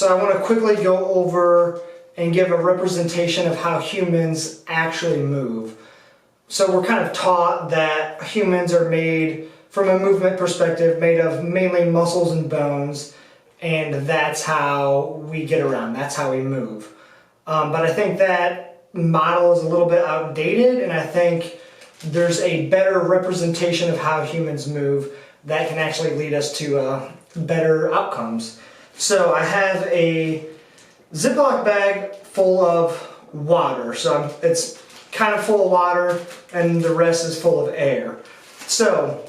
So I want to quickly go over and give a representation of how humans actually move. So we're kind of taught that humans are made, from a movement perspective, made of mainly muscles and bones, and that's how we get around, that's how we move. But I think that model is a little bit outdated, and I think there's a better representation of how humans move that can actually lead us to better outcomes. So I have a Ziploc bag full of water. So it's kind of full of water and the rest is full of air. So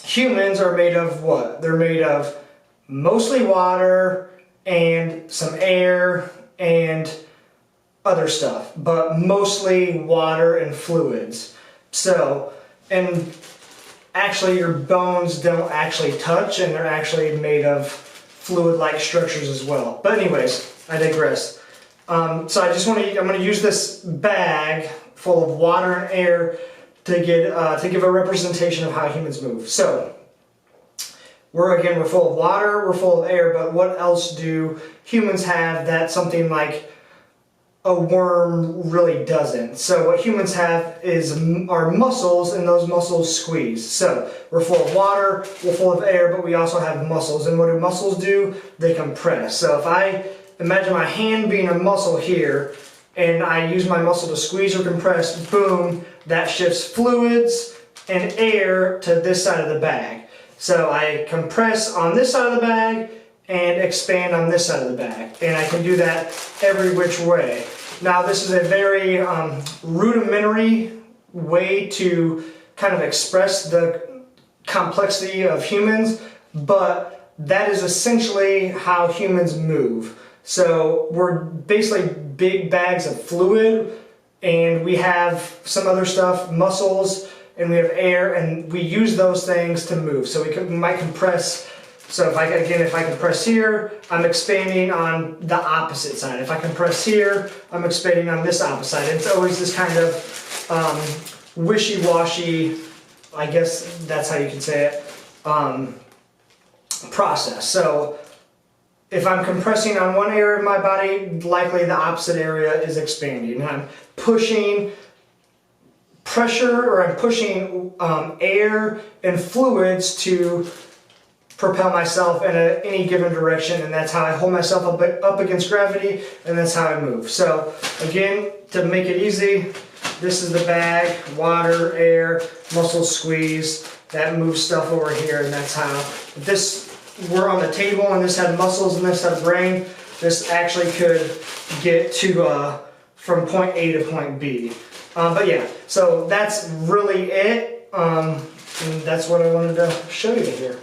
humans are made of what? They're made of mostly water and some air and other stuff, but mostly water and fluids. So, and actually your bones don't actually touch, and they're actually made of fluid-like structures as well. But anyways, I digress. So I'm going to use this bag full of water and air to give a representation of how humans move. So we're full of water, we're full of air, but what else do humans have that something like a worm really doesn't? So what humans have are muscles, and those muscles squeeze. So we're full of water, we're full of air, but we also have muscles. And what do muscles do? They compress. So if I imagine my hand being a muscle here, and I use my muscle to squeeze or compress, boom, that shifts fluids and air to this side of the bag. So I compress on this side of the bag and expand on this side of the bag. And I can do that every which way. Now this is a very rudimentary way to kind of express the complexity of humans, but that is essentially how humans move. So we're basically big bags of fluid, and we have some other stuff, muscles, and we have air, and we use those things to move. So we might compress. So if I compress here, I'm expanding on the opposite side. If I compress here, I'm expanding on this opposite side. It's always this kind of wishy-washy, I guess that's how you can say it, process. So if I'm compressing on one area of my body, likely the opposite area is expanding. And I'm pushing pressure, or I'm pushing air and fluids to propel myself in any given direction, and that's how I hold myself up against gravity, and that's how I move. So again, to make it easy, this is the bag, water, air, muscles squeeze, that moves stuff over here, and that's how. If this were on the table and this had muscles and this had brain, this actually could get to from point A to point B. But yeah, so that's really it, and that's what I wanted to show you here.